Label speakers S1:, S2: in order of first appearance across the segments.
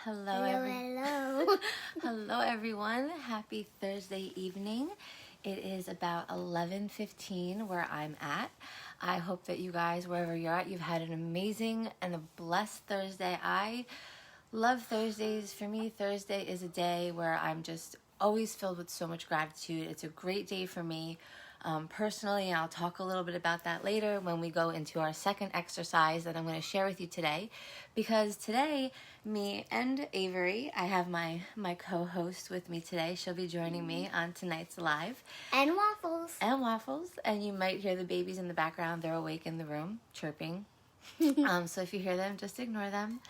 S1: Hello.
S2: Hello everyone. Happy Thursday evening. It is about 11:15 where I'm at. I hope that you guys, wherever you're at, you've had an amazing and a blessed Thursday. I love Thursdays. For me, Thursday is a day where I'm just always filled with so much gratitude. It's a great day for me. Personally, and I'll talk a little bit about that later when we go into our second exercise that I'm going to share with you today. Because today, me and Avery, I have my co-host with me today. She'll be joining me on tonight's live.
S1: And waffles.
S2: And you might hear the babies in the background. They're awake in the room, chirping. So if you hear them, just ignore them.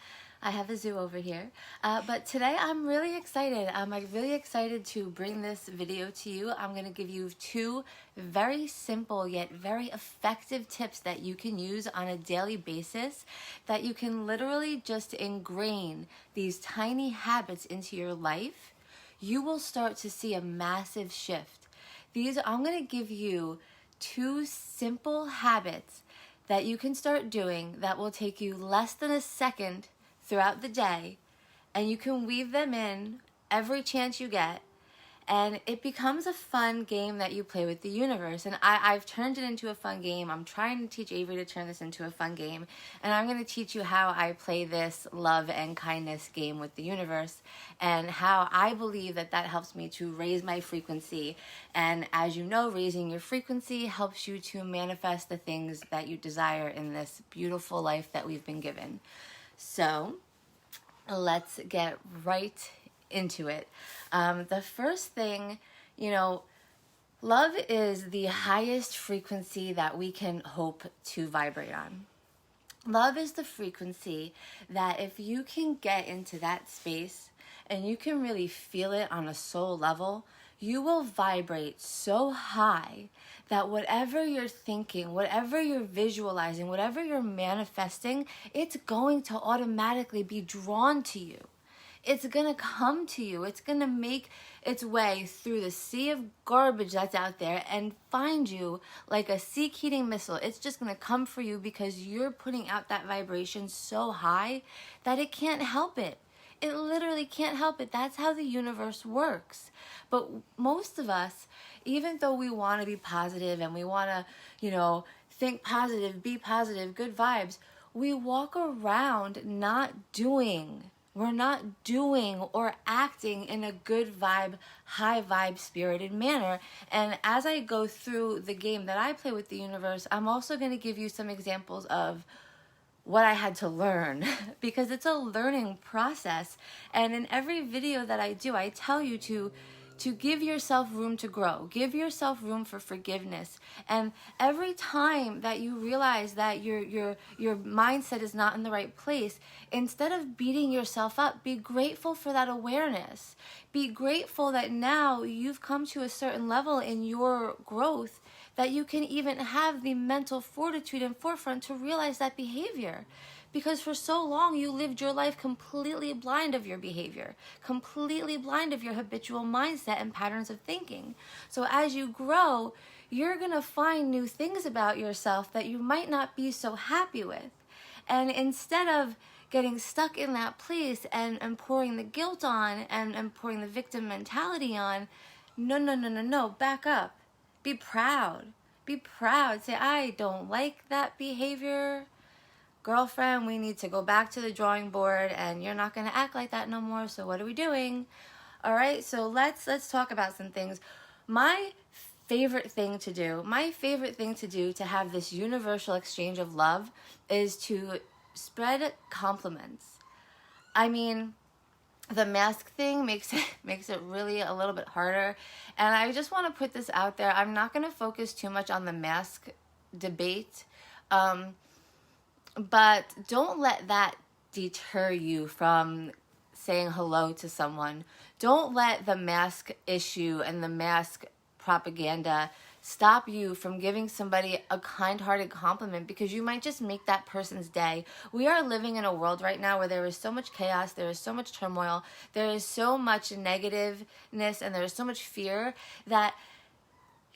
S2: I have a zoo over here. But today I'm really excited. I'm really excited to bring this video to you. I'm going to give you 2 very simple yet very effective tips that you can use on a daily basis that you can literally just ingrain these tiny habits into your life. You will start to see a massive shift. I'm going to give you 2 simple habits that you can start doing that will take you less than a second throughout the day, and you can weave them in every chance you get, and it becomes a fun game that you play with the universe. And I've turned it into a fun game. I'm trying to teach Avery to turn this into a fun game, and I'm going to teach you how I play this love and kindness game with the universe and how I believe that helps me to raise my frequency. And as you know, raising your frequency helps you to manifest the things that you desire in this beautiful life that we've been given. So let's get right into it. The first thing, love is the highest frequency that we can hope to vibrate on. Love is the frequency that if you can get into that space and you can really feel it on a soul level, you will vibrate so high that whatever you're thinking, whatever you're visualizing, whatever you're manifesting, it's going to automatically be drawn to you. It's going to come to you. It's going to make its way through the sea of garbage that's out there and find you like a seek-heating missile. It's just going to come for you because you're putting out that vibration so high that it can't help it. It literally can't help it. That's how the universe works. But most of us, even though we want to be positive and we want to, think positive, be positive, good vibes, we walk around not doing. We're not doing or acting in a good vibe, high vibe, spirited manner. And as I go through the game that I play with the universe, I'm also going to give you some examples of what I had to learn because it's a learning process. And in every video that I do, I tell you to give yourself room to grow, give yourself room for forgiveness. And every time that you realize that your mindset is not in the right place, instead of beating yourself up, be grateful for that awareness. Be grateful that now you've come to a certain level in your growth that you can even have the mental fortitude and forefront to realize that behavior. Because for so long you lived your life completely blind of your behavior, completely blind of your habitual mindset and patterns of thinking. So as you grow, you're going to find new things about yourself that you might not be so happy with. And instead of getting stuck in that place and pouring the guilt on and pouring the victim mentality on, no, back up. Be proud. Be proud. Say, I don't like that behavior. Girlfriend, we need to go back to the drawing board and you're not going to act like that no more. So what are we doing? All right, so let's talk about some things. My favorite thing to do to have this universal exchange of love is to spread compliments. I mean, the mask thing makes it really a little bit harder. And I just want to put this out there. I'm not going to focus too much on the mask debate. But don't let that deter you from saying hello to someone. Don't let the mask issue and the mask propaganda stop you from giving somebody a kind-hearted compliment, because you might just make that person's day. We are living in a world right now where there is so much chaos, there is so much turmoil, there is so much negativeness, and there is so much fear that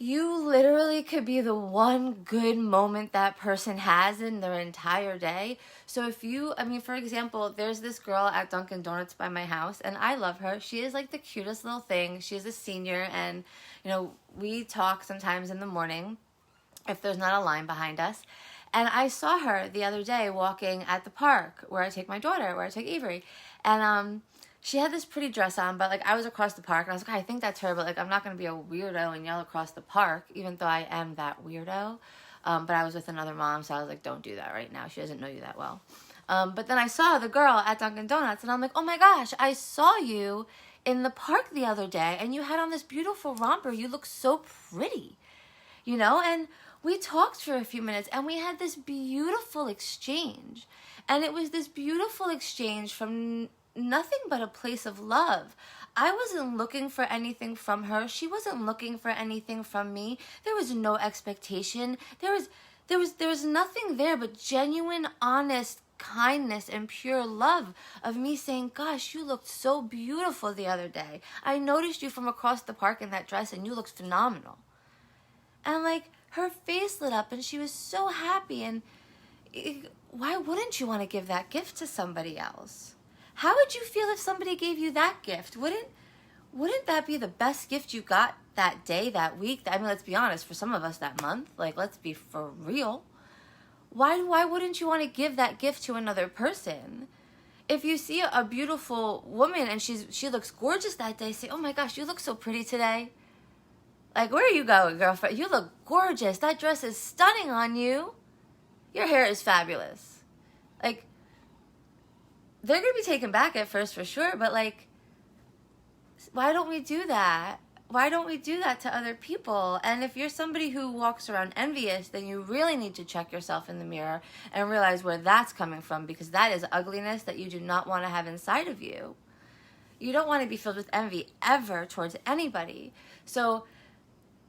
S2: you literally could be the one good moment that person has in their entire day. So if you, I mean, for example, there's this girl at Dunkin' Donuts by my house, and I love her. She is like the cutest little thing. She's a senior, and, you know, we talk sometimes in the morning if there's not a line behind us. And I saw her the other day walking at the park where I take my daughter, where I take Avery. And she had this pretty dress on, but like I was across the park and I was like, I think that's her, but like I'm not going to be a weirdo and yell across the park, even though I am that weirdo. But I was with another mom, so I was like, don't do that right now. She doesn't know you that well. But then I saw the girl at Dunkin' Donuts and I'm like, oh my gosh, I saw you in the park the other day and you had on this beautiful romper. You look so pretty, you know? And we talked for a few minutes and we had this beautiful exchange. And it was this beautiful exchange from nothing but a place of love. I wasn't looking for anything from her. She wasn't looking for anything from me. There was no expectation. There was nothing there but genuine, honest kindness and pure love of me saying, gosh, you looked so beautiful the other day. I noticed you from across the park in that dress and you looked phenomenal. And like, her face lit up and she was so happy. And why wouldn't you want to give that gift to somebody else? How would you feel if somebody gave you that gift? Wouldn't that be the best gift you got that day, that week? I mean, let's be honest, for some of us that month, like, let's be for real. Why wouldn't you want to give that gift to another person? If you see a beautiful woman and she looks gorgeous that day, say, oh my gosh, you look so pretty today. Like, where are you going, girlfriend? You look gorgeous. That dress is stunning on you. Your hair is fabulous. Like, they're going to be taken back at first for sure, but like, why don't we do that? Why don't we do that to other people? And if you're somebody who walks around envious, then you really need to check yourself in the mirror and realize where that's coming from, because that is ugliness that you do not want to have inside of you. You don't want to be filled with envy ever towards anybody. So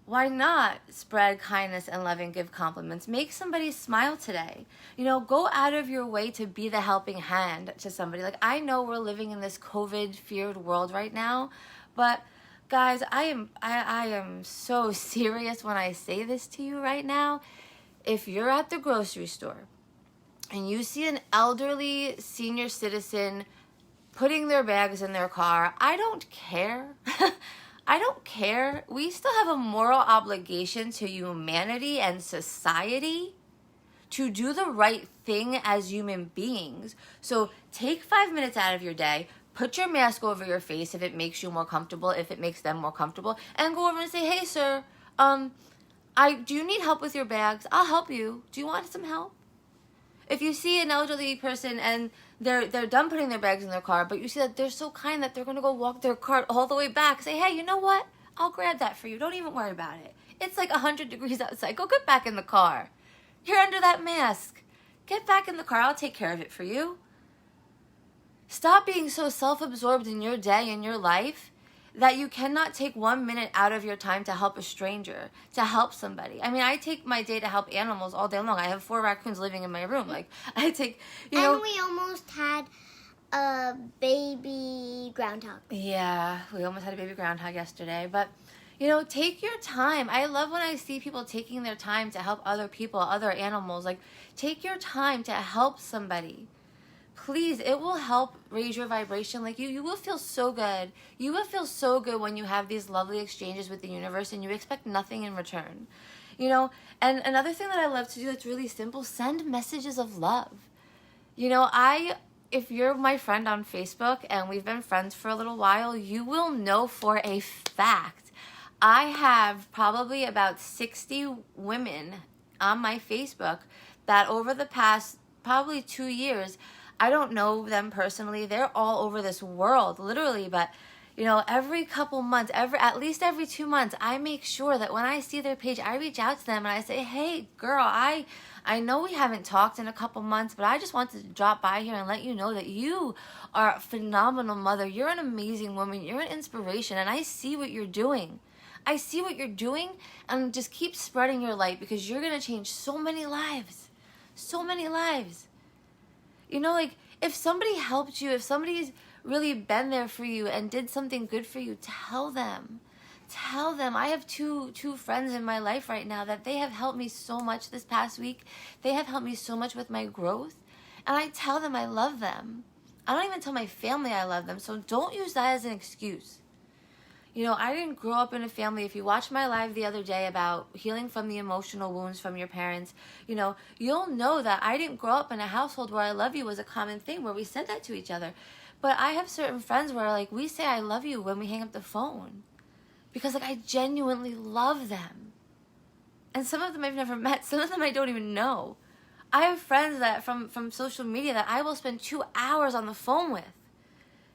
S2: why not spread kindness and love and give compliments? Make somebody smile today. You know, go out of your way to be the helping hand to somebody. Like, I know we're living in this COVID-feared world right now, but guys, I am so serious when I say this to you right now. If you're at the grocery store and you see an elderly senior citizen putting their bags in their car, I don't care. I don't care. We still have a moral obligation to humanity and society to do the right thing as human beings. So take 5 minutes out of your day, put your mask over your face if it makes you more comfortable, if it makes them more comfortable, and go over and say, hey, sir, do you need help with your bags? I'll help you. Do you want some help? If you see an elderly person and they're done putting their bags in their car, but you see that they're so kind that they're going to go walk their cart all the way back, say, hey, you know what? I'll grab that for you. Don't even worry about it. It's like 100 degrees outside. Go get back in the car. You're under that mask. Get back in the car. I'll take care of it for you. Stop being so self-absorbed in your day and your life that you cannot take 1 minute out of your time to help a stranger, to help somebody. I mean, I take my day to help animals all day long. I have 4 raccoons living in my room. Like, I take, you know.
S1: And we almost had a baby groundhog.
S2: Yeah, we almost had a baby groundhog yesterday. But, you know, take your time. I love when I see people taking their time to help other people, other animals. Like, take your time to help somebody. Please, it will help raise your vibration. Like, you will feel so good. You will feel so good when you have these lovely exchanges with the universe and you expect nothing in return. You know, and another thing that I love to do that's really simple, send messages of love. You know, if you're my friend on Facebook and we've been friends for a little while, you will know for a fact I have probably about 60 women on my Facebook that over the past probably 2 years, I don't know them personally. They're all over this world, literally. But, you know, every couple months, at least every 2 months, I make sure that when I see their page, I reach out to them and I say, hey, girl, I know we haven't talked in a couple months, but I just wanted to drop by here and let you know that you are a phenomenal mother. You're an amazing woman. You're an inspiration. And I see what you're doing. I see what you're doing, and just keep spreading your light, because you're going to change so many lives. So many lives. You know, like, if somebody helped you, if somebody's really been there for you and did something good for you, tell them. tell them, I have two friends in my life right now that they have helped me so much this past week. They have helped me so much with my growth. And I tell them I love them. I don't even tell my family I love them. So don't use that as an excuse. You know, I didn't grow up in a family. If you watched my live the other day about healing from the emotional wounds from your parents, you know, you'll know that I didn't grow up in a household where I love you was a common thing, where we said that to each other. But I have certain friends where, like, we say I love you when we hang up the phone. Because, like, I genuinely love them. And some of them I've never met. Some of them I don't even know. I have friends that from social media that I will spend 2 hours on the phone with.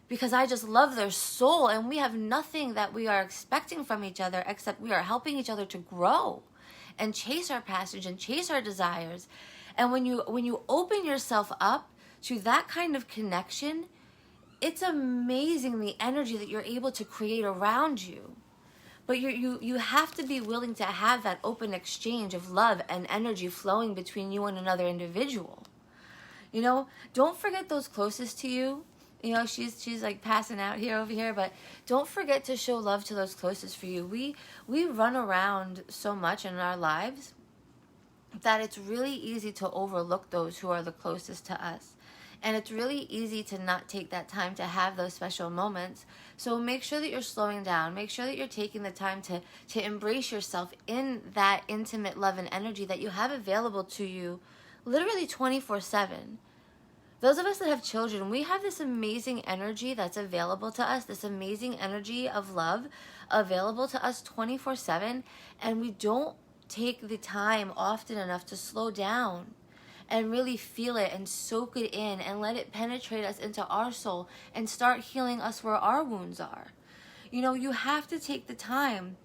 S2: Because I just love their soul, and we have nothing that we are expecting from each other except we are helping each other to grow and chase our passage and chase our desires. And when you open yourself up to that kind of connection, it's amazing the energy that you're able to create around you. But you have to be willing to have that open exchange of love and energy flowing between you and another individual. You know, don't forget those closest to you. You know, she's like passing out here over here, but don't forget to show love to those closest for you. We run around so much in our lives that it's really easy to overlook those who are the closest to us. And it's really easy to not take that time to have those special moments. So make sure that you're slowing down. Make sure that you're taking the time to embrace yourself in that intimate love and energy that you have available to you literally 24/7. Those of us that have children, we have this amazing energy that's available to us, this amazing energy of love available to us 24/7, and we don't take the time often enough to slow down and really feel it and soak it in and let it penetrate us into our soul and start healing us where our wounds are. You know, you have to take the time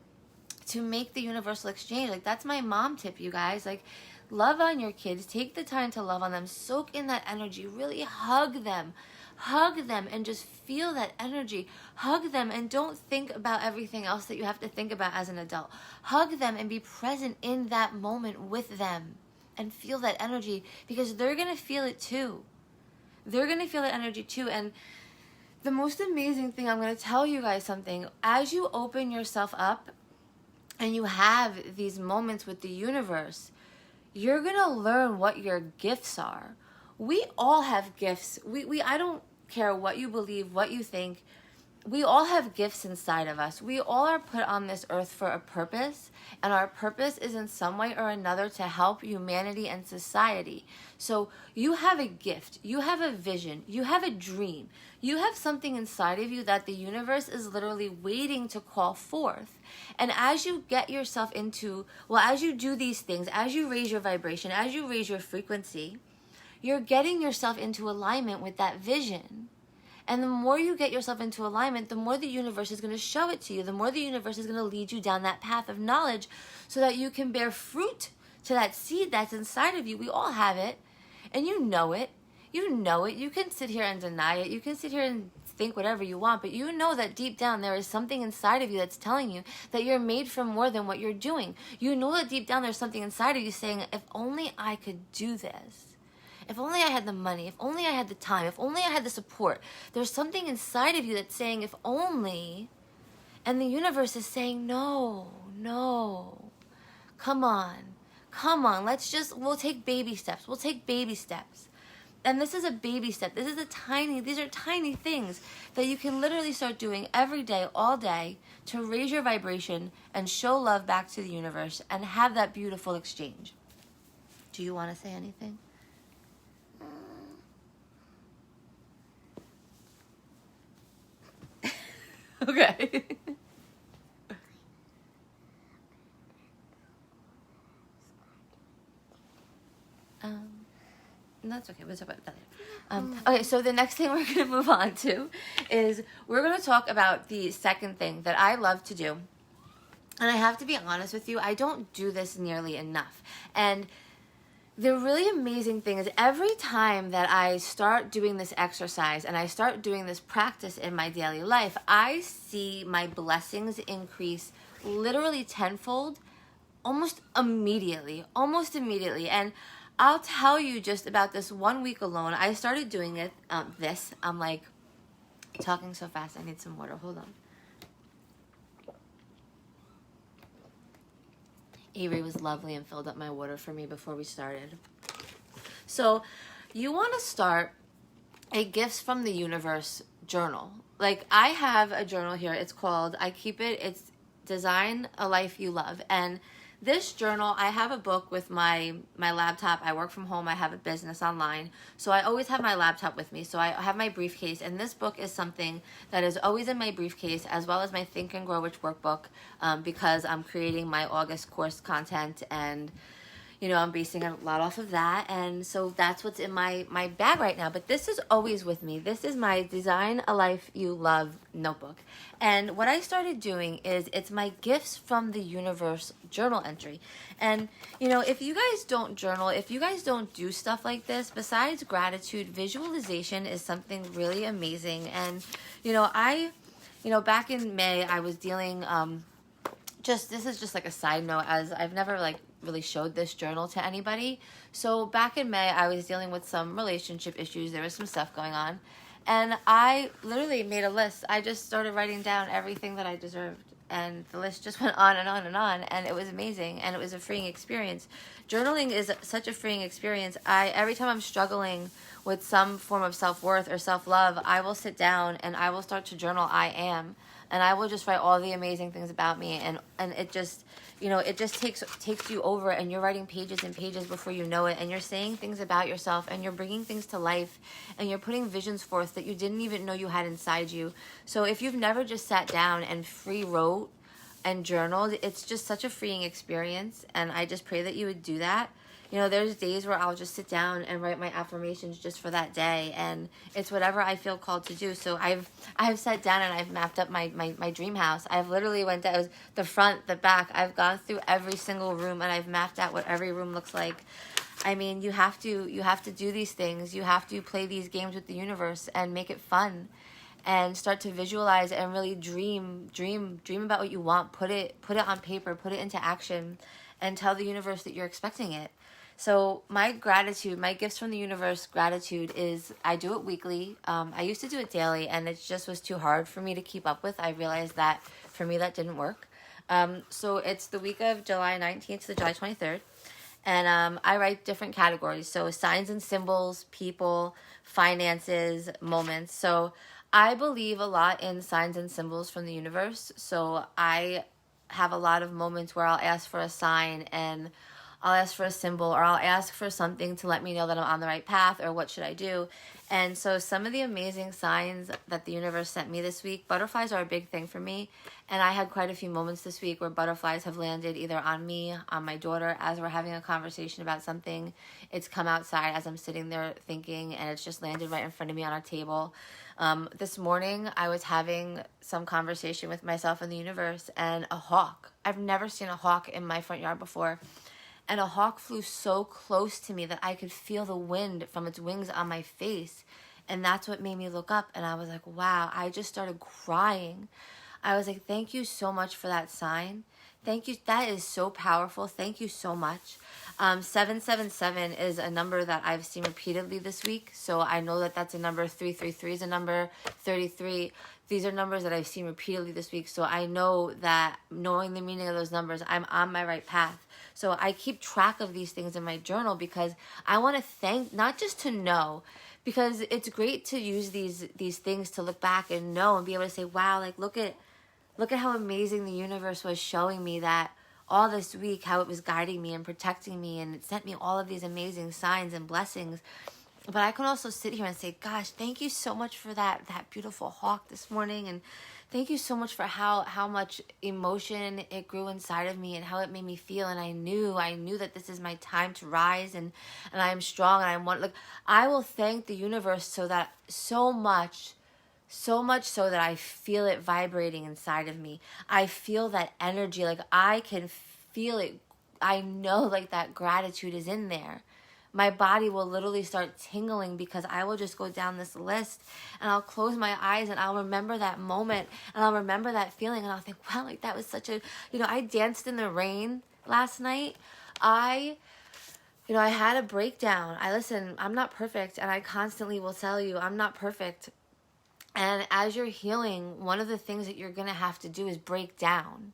S2: to make the universal exchange. Like, that's my mom tip, you guys. Like, love on your kids. Take the time to love on them. Soak in that energy. Really hug them. Hug them and just feel that energy. Hug them and don't think about everything else that you have to think about as an adult. Hug them and be present in that moment with them and feel that energy, because they're going to feel it too. They're going to feel that energy too. And the most amazing thing, I'm going to tell you guys something. As you open yourself up and you have these moments with the universe, you're going to learn what your gifts are. We all have gifts. I don't care what you believe, what you think. We all have gifts inside of us. We all are put on this earth for a purpose, and our purpose is in some way or another to help humanity and society. So you have a gift, you have a vision, you have a dream, you have something inside of you that the universe is literally waiting to call forth. And as you get yourself into, as you do these things, as you raise your vibration, as you raise your frequency, you're getting yourself into alignment with that vision. And the more you get yourself into alignment, the more the universe is going to show it to you. The more the universe is going to lead you down that path of knowledge so that you can bear fruit to that seed that's inside of you. We all have it. And you know it. You know it. You can sit here and deny it. You can sit here and think whatever you want. But you know that deep down there is something inside of you that's telling you that you're made for more than what you're doing. You know that deep down there's something inside of you saying, if only I could do this. If only I had the money, if only I had the time, if only I had the support. There's something inside of you that's saying, if only, and the universe is saying, no, come on, we'll take baby steps. We'll take baby steps. And this is a baby step. These are tiny things that you can literally start doing every day, all day, to raise your vibration and show love back to the universe and have that beautiful exchange. Do you want to say anything? Okay. That's okay. We'll talk about that later. Okay, so the next thing we're going to move on to is we're going to talk about the second thing that I love to do. And I have to be honest with you, I don't do this nearly enough. And the really amazing thing is every time that I start doing this exercise and I start doing this practice in my daily life, I see my blessings increase literally tenfold almost immediately. And I'll tell you just about this 1 week alone. I started doing it, I'm like talking so fast. I need some water. Hold on. Avery was lovely and filled up my water for me before we started. So you want to start a Gifts from the Universe journal. Like, I have a journal here. It's called, it's Design a Life You Love. And this journal, I have a book with my laptop. I work from home. I have a business online. So I always have my laptop with me. So I have my briefcase. And this book is something that is always in my briefcase, as well as my Think and Grow Rich workbook, because I'm creating my August course content, and I'm basing a lot off of that. And so that's what's in my bag right now. But this is always with me. This is my Design a Life You Love notebook. And what I started doing is, it's my Gifts from the Universe journal entry. And, if you guys don't journal, if you guys don't do stuff like this, besides gratitude, visualization is something really amazing. And, back in May, I was dealing, this is just like a side note, as I've never really showed this journal to anybody. So back in May, I was dealing with some relationship issues. There was some stuff going on. And I literally made a list. I just started writing down everything that I deserved. And the list just went on and on and on. And it was amazing. And it was a freeing experience. Journaling is such a freeing experience. Every time I'm struggling with some form of self-worth or self-love, I will sit down and I will start to journal I am. And I will just write all the amazing things about me. And it just, it just takes you over, and you're writing pages and pages before you know it. And you're saying things about yourself, and you're bringing things to life, and you're putting visions forth that you didn't even know you had inside you. So if you've never just sat down and free wrote and journaled, it's just such a freeing experience. And I just pray that you would do that. There's days where I'll just sit down and write my affirmations just for that day, and it's whatever I feel called to do. So I've sat down and I've mapped up my dream house. I've literally went down, it was the front, the back. I've gone through every single room, and I've mapped out what every room looks like. I mean, you have to do these things. You have to play these games with the universe and make it fun, and start to visualize and really dream about what you want. Put it on paper, put it into action, and tell the universe that you're expecting it. So my gratitude, my Gifts from the Universe gratitude is, I do it weekly. I used to do it daily, and it just was too hard for me to keep up with. I realized that for me that didn't work. So it's the week of July 19th to July 23rd. And I write different categories. So signs and symbols, people, finances, moments. So I believe a lot in signs and symbols from the universe. So I have a lot of moments where I'll ask for a sign, and I'll ask for a symbol, or I'll ask for something to let me know that I'm on the right path, or what should I do. And so some of the amazing signs that the universe sent me this week, butterflies are a big thing for me. And I had quite a few moments this week where butterflies have landed either on me, on my daughter, as we're having a conversation about something. It's come outside as I'm sitting there thinking, and it's just landed right in front of me on a table. This morning, I was having some conversation with myself and the universe, and a hawk. I've never seen a hawk in my front yard before. And a hawk flew so close to me that I could feel the wind from its wings on my face. And that's what made me look up. And I was like, wow, I just started crying. I was like, thank you so much for that sign. Thank you. That is so powerful. Thank you so much. 777 is a number that I've seen repeatedly this week. So I know that that's a number. 333 is a number. 33. These are numbers that I've seen repeatedly this week. So I know that knowing the meaning of those numbers, I'm on my right path. So I keep track of these things in my journal because I want to thank, not just to know, because it's great to use these things to look back and know and be able to say, wow, like look at how amazing the universe was showing me that all this week, how it was guiding me and protecting me, and it sent me all of these amazing signs and blessings. But I can also sit here and say, gosh, thank you so much for that beautiful hawk this morning, and thank you so much for how much emotion it grew inside of me and how it made me feel. And I knew that this is my time to rise, and I am strong, and I will thank the universe so much so that I feel it vibrating inside of me. I feel that energy, like I can feel it. I know like that gratitude is in there. My body will literally start tingling because I will just go down this list, and I'll close my eyes and I'll remember that moment, and I'll remember that feeling, and I'll think, wow, like that was such a, I danced in the rain last night. I had a breakdown. I'm not perfect, and I constantly will tell you I'm not perfect. And as you're healing, one of the things that you're going to have to do is break down.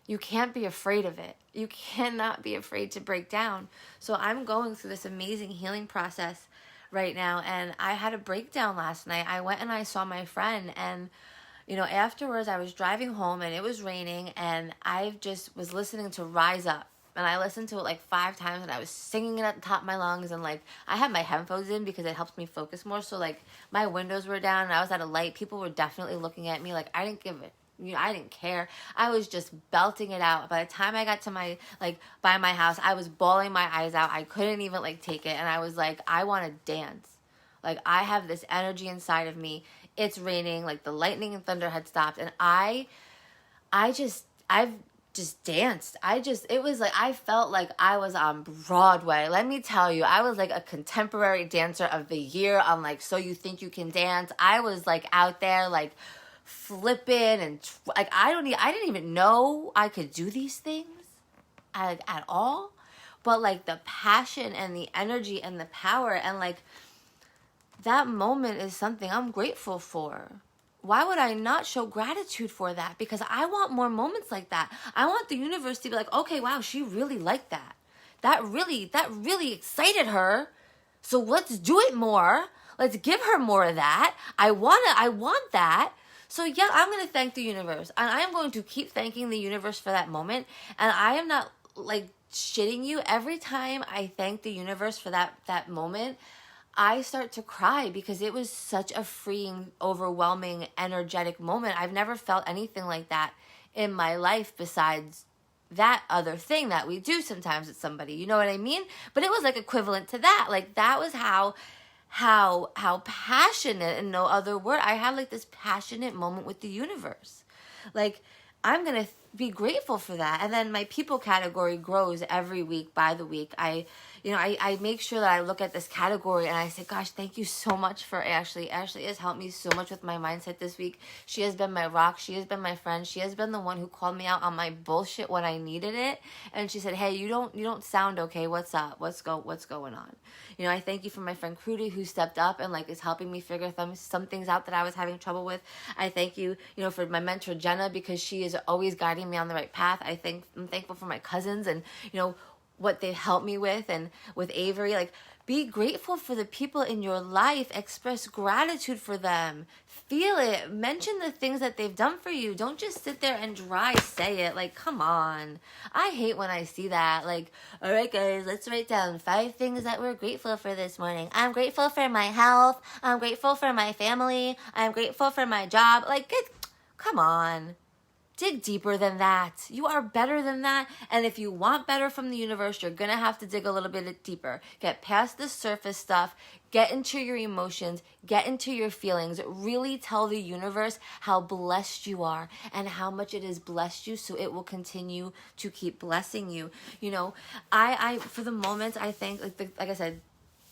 S2: You can't be afraid of it. You cannot be afraid to break down. So I'm going through this amazing healing process right now, and I had a breakdown last night. I went and I saw my friend, and afterwards I was driving home and it was raining, and I just was listening to Rise Up. And I listened to it like 5 times, and I was singing it at the top of my lungs, and like I had my headphones in because it helps me focus more. So like my windows were down and I was at a light. People were definitely looking at me like I didn't give it. I didn't care. I was just belting it out. By the time I got to by my house, I was bawling my eyes out. I couldn't even like take it. And I was like, I want to dance. Like I have this energy inside of me. It's raining. Like the lightning and thunder had stopped. And I've just danced. It was like, I felt like I was on Broadway. Let me tell you, I was like a contemporary dancer of the year on like So You Think You Can Dance. I was like out there like flipping and like I didn't even know I could do these things at all, but like the passion and the energy and the power and like that moment is something I'm grateful for. Why would I not show gratitude for that? Because I want more moments like that. I want the universe to be like, okay, wow, she really liked that. That really excited her. So let's do it more. Let's give her more of that. I want that. So yeah, I'm going to thank the universe. And I am going to keep thanking the universe for that moment. And I am not like shitting you. Every time I thank the universe for that moment, I start to cry because it was such a freeing, overwhelming, energetic moment. I've never felt anything like that in my life besides that other thing that we do sometimes with somebody. You know what I mean? But it was like equivalent to that. Like that was how passionate, and no other word, I had like this passionate moment with the universe. Like I'm going to be grateful for that. And then my people category grows every week by the week. I make sure that I look at this category and I say, gosh, thank you so much for Ashley. Ashley has helped me so much with my mindset this week. She has been my rock. She has been my friend. She has been the one who called me out on my bullshit when I needed it. And she said, hey, you don't sound okay. What's up? What's going on? I thank you for my friend Crudy, who stepped up and like is helping me figure some things out that I was having trouble with. I thank you, for my mentor Jenna, because she is always guiding me on the right path. I'm thankful for my cousins and what they helped me with, and with Avery. Like, be grateful for the people in your life. Express gratitude for them. Feel it. Mention the things that they've done for you. Don't just sit there and dry say it. Like, come on. I hate when I see that. Like, all right, guys, let's write down 5 things that we're grateful for this morning. I'm grateful for my health. I'm grateful for my family. I'm grateful for my job. Like, come on. Dig deeper than that. You are better than that. And if you want better from the universe, you're going to have to dig a little bit deeper. Get past the surface stuff. Get into your emotions. Get into your feelings. Really tell the universe how blessed you are and how much it has blessed you, so it will continue to keep blessing you. I for the moment, I think, like I said,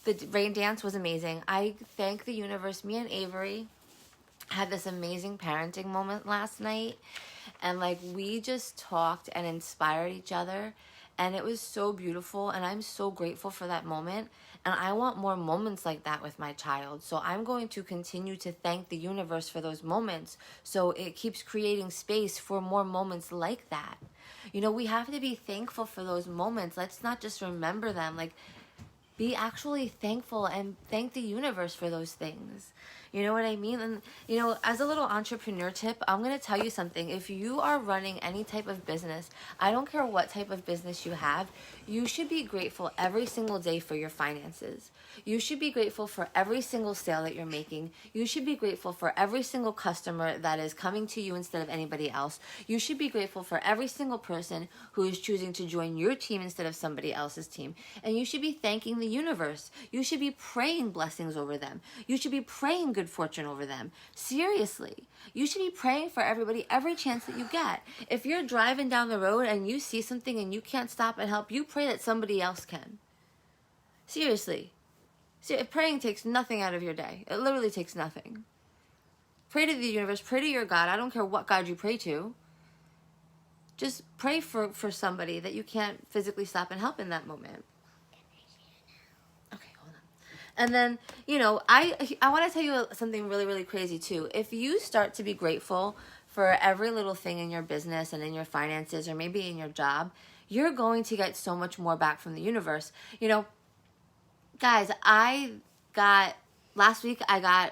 S2: the rain dance was amazing. I thank the universe. Me and Avery had this amazing parenting moment last night. And like we just talked and inspired each other, and it was so beautiful, and I'm so grateful for that moment. And I want more moments like that with my child. So I'm going to continue to thank the universe for those moments, so it keeps creating space for more moments like that. We have to be thankful for those moments. Let's not just remember them. Like, be actually thankful and thank the universe for those things. You know what I mean? And, as a little entrepreneur tip, I'm going to tell you something. If you are running any type of business, I don't care what type of business you have, you should be grateful every single day for your finances. You should be grateful for every single sale that you're making. You should be grateful for every single customer that is coming to you instead of anybody else. You should be grateful for every single person who is choosing to join your team instead of somebody else's team. And you should be thanking the universe. You should be praying blessings over them. You should be praying good fortune over them. Seriously. You should be praying for everybody every chance that you get. If you're driving down the road and you see something and you can't stop and help, you pray that somebody else can. Seriously. Praying takes nothing out of your day. It literally takes nothing. Pray to the universe. Pray to your God. I don't care what God you pray to. Just pray for somebody that you can't physically stop and help in that moment. Okay, hold on. And then, I want to tell you something really, really crazy too. If you start to be grateful for every little thing in your business and in your finances or maybe in your job, you're going to get so much more back from the universe. You know, guys, last week I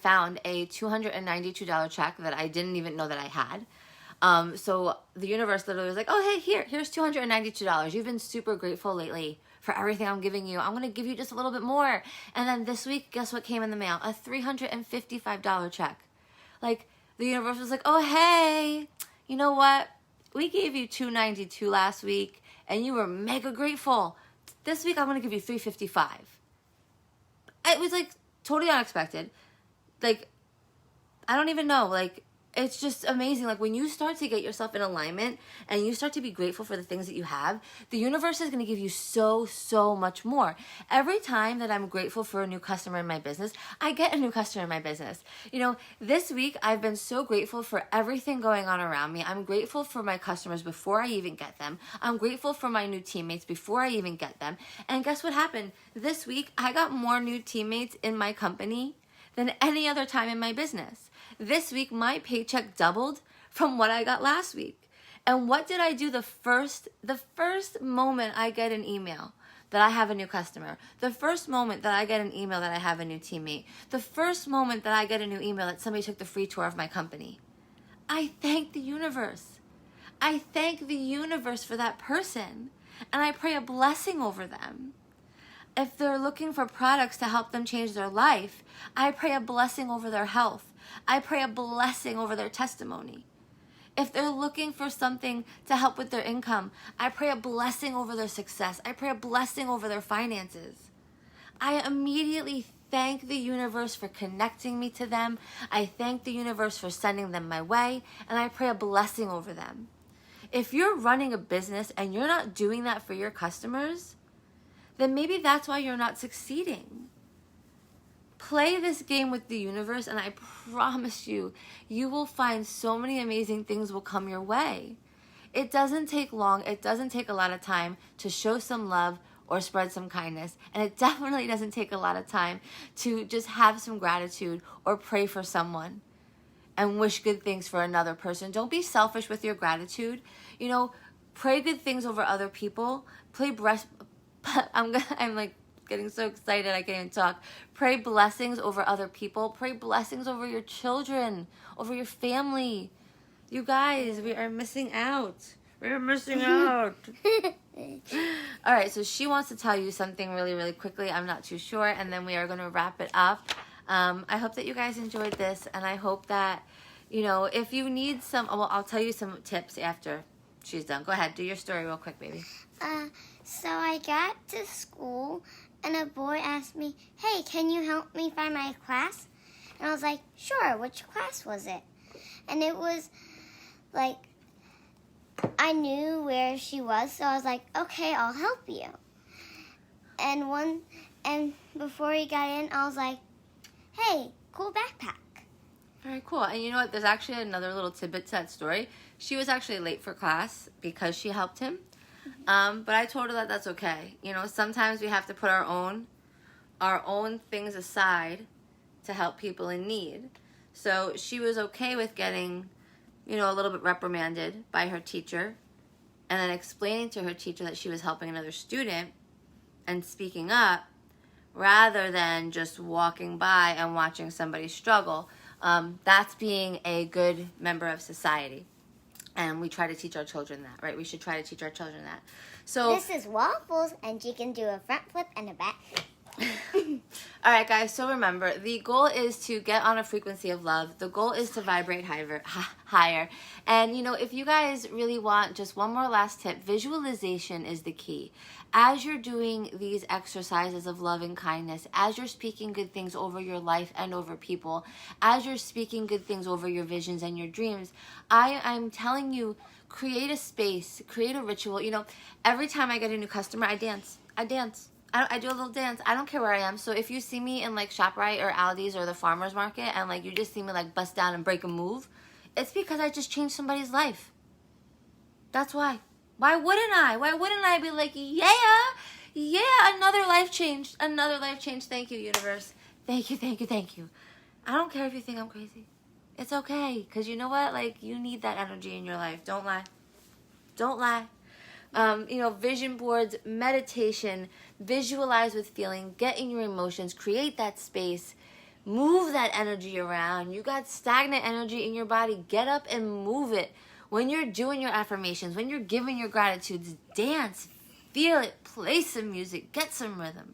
S2: found a $292 check that I didn't even know that I had. So the universe literally was like, oh, hey, here's $292. You've been super grateful lately for everything I'm giving you. I'm going to give you just a little bit more. And then this week, guess what came in the mail? A $355 check. Like, the universe was like, oh, hey, you know what? We gave you $292 last week, and you were mega grateful. This week, I'm going to give you $355. It was, like, totally unexpected. Like, I don't even know. Like, it's just amazing. Like, when you start to get yourself in alignment and you start to be grateful for the things that you have, the universe is going to give you so, so much more. Every time that I'm grateful for a new customer in my business, I get a new customer in my business. You know, this week, I've been so grateful for everything going on around me. I'm grateful for my customers before I even get them. I'm grateful for my new teammates before I even get them. And guess what happened? This week, I got more new teammates in my company than any other time in my business. This week, my paycheck doubled from what I got last week. And what did I do the first moment I get an email that I have a new customer, the first moment that I get an email that I have a new teammate, the first moment that I get a new email that somebody took the free tour of my company, I thank the universe. I thank the universe for that person. And I pray a blessing over them. If they're looking for products to help them change their life, I pray a blessing over their health. I pray a blessing over their testimony. If they're looking for something to help with their income, I pray a blessing over their success. I pray a blessing over their finances. I immediately thank the universe for connecting me to them. I thank the universe for sending them my way, and I pray a blessing over them. If you're running a business and you're not doing that for your customers, then maybe that's why you're not succeeding. Play this game with the universe, and I promise you, you will find so many amazing things will come your way. It doesn't take long. It doesn't take a lot of time to show some love or spread some kindness. And it definitely doesn't take a lot of time to just have some gratitude or pray for someone and wish good things for another person. Don't be selfish with your gratitude. You know, pray good things over other people. I'm like getting so excited I can't even talk. Pray blessings over other people. Pray blessings over your children, over your family. You guys, we are missing out. We're missing out. All right, so she wants to tell you something really, really quickly. I'm not too sure, and then we are going to wrap it up. I hope that you guys enjoyed this, and I hope that, you know, if you need some, well, I'll tell you some tips after she's done. Go ahead, do your story real quick, baby.
S1: So I got to school, and a boy asked me, hey, can you help me find my class? And I was like, sure, which class was it? And it was, like, I knew where she was, so I was like, okay, I'll help you. And before he got in, I was like, hey, cool backpack.
S2: Very cool. And you know what? There's actually another little tidbit to that story. She was actually late for class because she helped him. But I told her that that's okay. You know, sometimes we have to put our own things aside to help people in need. So she was okay with getting, you know, a little bit reprimanded by her teacher and then explaining to her teacher that she was helping another student and speaking up rather than just walking by and watching somebody struggle. That's being a good member of society. And we try to teach our children that, right? We should try to teach our children that. So
S1: this is waffles, and she can do a front flip and a back flip.
S2: All right, guys, so remember, the goal is to get on a frequency of love. The goal is to vibrate higher. And, you know, if you guys really want just one more last tip, visualization is the key. As you're doing these exercises of love and kindness, as you're speaking good things over your life and over people, as you're speaking good things over your visions and your dreams, I'm telling you, create a space, create a ritual. You know, every time I get a new customer, I dance. I do a little dance. I don't care where I am. So if you see me in like ShopRite or Aldi's or the farmer's market and like you just see me like bust down and break a move, it's because I just changed somebody's life. That's why. Why wouldn't I? Why wouldn't I be like, yeah, another life changed. Another life changed. Thank you, universe. Thank you. I don't care if you think I'm crazy. It's okay. Because you know what? Like, you need that energy in your life. Don't lie. Don't lie. Vision boards, meditation, visualize with feeling, get in your emotions, create that space, move that energy around. You got stagnant energy in your body. Get up and move it. When you're doing your affirmations, when you're giving your gratitudes, dance, feel it, play some music, get some rhythm.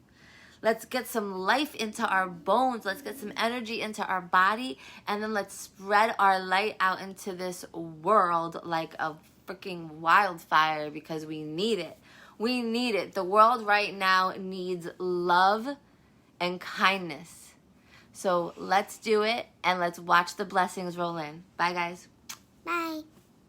S2: Let's get some life into our bones. Let's get some energy into our body. And then let's spread our light out into this world like a freaking wildfire, because we need it. We need it. The world right now needs love and kindness. So let's do it, and let's watch the blessings roll in. Bye, guys.
S1: Bye.